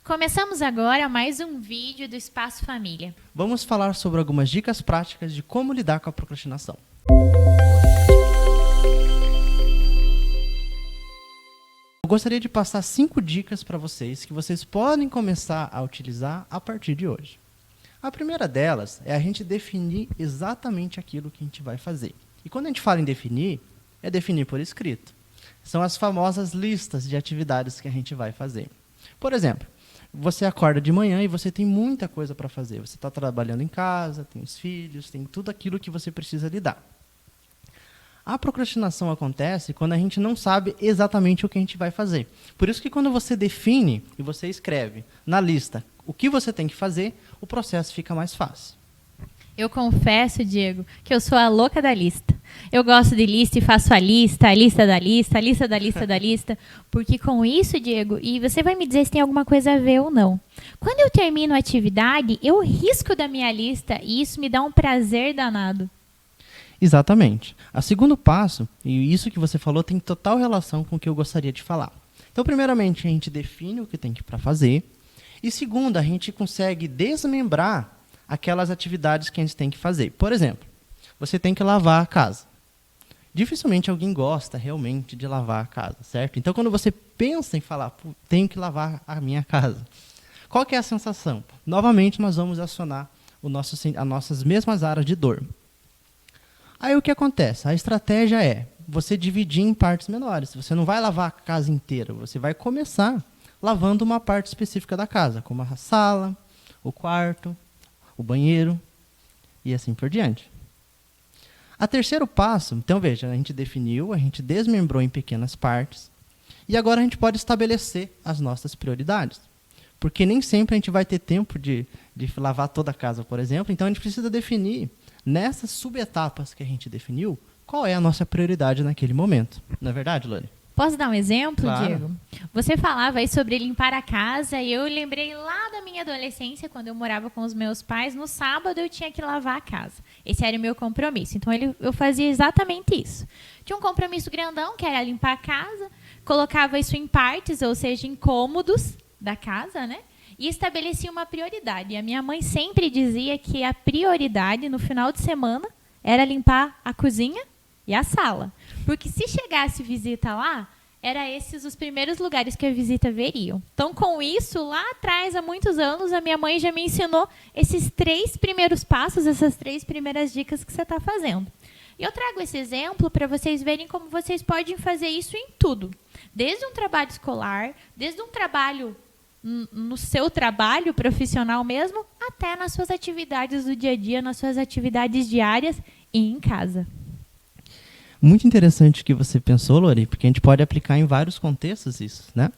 Começamos agora mais um vídeo do Espaço Família. Vamos falar sobre algumas dicas práticas de como lidar com a procrastinação. Eu gostaria de passar 5 dicas para vocês que vocês podem começar a utilizar a partir de hoje. A primeira delas é a gente definir exatamente aquilo que a gente vai fazer. E quando a gente fala em definir, é definir por escrito. São as famosas listas de atividades que a gente vai fazer. Por exemplo, você acorda de manhã e você tem muita coisa para fazer. Você está trabalhando em casa, tem os filhos, tem tudo aquilo que você precisa lidar. A procrastinação acontece quando a gente não sabe exatamente o que a gente vai fazer. Por isso que quando você define e você escreve na lista o que você tem que fazer, o processo fica mais fácil. Eu confesso, Diego, que eu sou a louca da lista. Eu gosto de lista e faço a lista da lista, a lista da lista da lista. Porque com isso, Diego, e você vai me dizer se tem alguma coisa a ver ou não. Quando eu termino a atividade, eu risco da minha lista e isso me dá um prazer danado. Exatamente. O segundo passo, e isso que você falou tem total relação com o que eu gostaria de falar. Então, primeiramente, a gente define o que tem para fazer. E segundo, a gente consegue desmembrar aquelas atividades que a gente tem que fazer. Por exemplo, você tem que lavar a casa. Dificilmente alguém gosta realmente de lavar a casa, certo? Então, quando você pensa em falar, tenho que lavar a minha casa, qual que é a sensação? Novamente, nós vamos acionar as nossas mesmas áreas de dor. Aí, o que acontece? A estratégia é você dividir em partes menores. Você não vai lavar a casa inteira, você vai começar lavando uma parte específica da casa, como a sala, o quarto, o banheiro e assim por diante. O terceiro passo, então veja, a gente definiu, a gente desmembrou em pequenas partes e agora a gente pode estabelecer as nossas prioridades. Porque nem sempre a gente vai ter tempo de lavar toda a casa, por exemplo, então a gente precisa definir nessas subetapas que a gente definiu qual é a nossa prioridade naquele momento. Não é verdade, Lani? Posso dar um exemplo, Claro. Diego? Você falava aí sobre limpar a casa e eu lembrei lá da minha adolescência, quando eu morava com os meus pais, no sábado eu tinha que lavar a casa. Esse era o meu compromisso. Então eu fazia exatamente isso. Tinha um compromisso grandão, que era limpar a casa, colocava isso em partes, ou seja, em cômodos da casa, né? E estabelecia uma prioridade. E a minha mãe sempre dizia que a prioridade no final de semana era limpar a cozinha e a sala. Porque se chegasse visita lá, eram esses os primeiros lugares que a visita veria. Então, com isso, lá atrás, há muitos anos, a minha mãe já me ensinou esses 3 primeiros passos, essas 3 primeiras dicas que você está fazendo. E eu trago esse exemplo para vocês verem como vocês podem fazer isso em tudo. Desde um trabalho escolar, desde um trabalho no seu trabalho profissional mesmo, até nas suas atividades do dia a dia, nas suas atividades diárias e em casa. Muito interessante o que você pensou, Lori, porque a gente pode aplicar em vários contextos isso, né?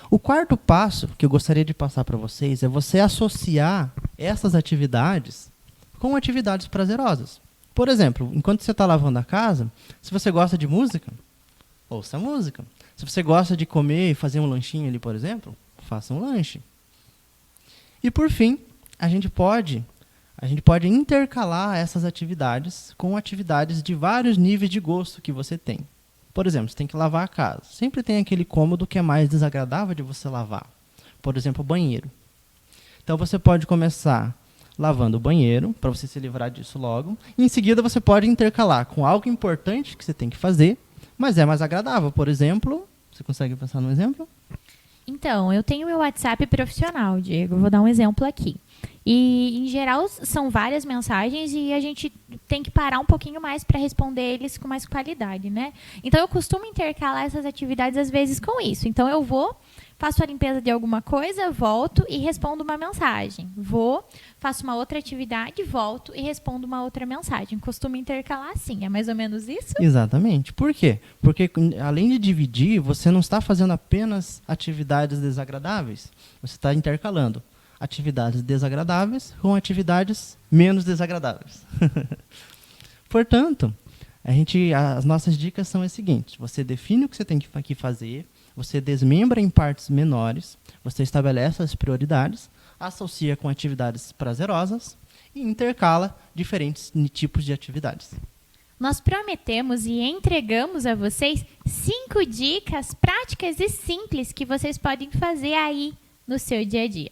O quarto passo que eu gostaria de passar para vocês é você associar essas atividades com atividades prazerosas. Por exemplo, enquanto você está lavando a casa, se você gosta de música, ouça música. Se você gosta de comer e fazer um lanchinho ali, por exemplo, faça um lanche. E por fim, a gente pode intercalar essas atividades com atividades de vários níveis de gosto que você tem. Por exemplo, você tem que lavar a casa. Sempre tem aquele cômodo que é mais desagradável de você lavar. Por exemplo, o banheiro. Então você pode começar lavando o banheiro, para você se livrar disso logo. E em seguida você pode intercalar com algo importante que você tem que fazer, mas é mais agradável. Por exemplo, você consegue pensar num exemplo? Então, eu tenho meu WhatsApp profissional, Diego. Vou dar um exemplo aqui. E, em geral, são várias mensagens e a gente tem que parar um pouquinho mais para responder eles com mais qualidade, né? Então, eu costumo intercalar essas atividades, às vezes, com isso. Então, eu faço a limpeza de alguma coisa, volto e respondo uma mensagem. Faço uma outra atividade, volto e respondo uma outra mensagem. Costumo intercalar assim. É mais ou menos isso? Exatamente. Por quê? Porque, além de dividir, você não está fazendo apenas atividades desagradáveis. Você está intercalando atividades desagradáveis com atividades menos desagradáveis. Portanto, as nossas dicas são as seguintes. Você define o que você tem que fazer, você desmembra em partes menores, você estabelece as prioridades, associa com atividades prazerosas e intercala diferentes tipos de atividades. Nós prometemos e entregamos a vocês 5 dicas práticas e simples que vocês podem fazer aí no seu dia a dia.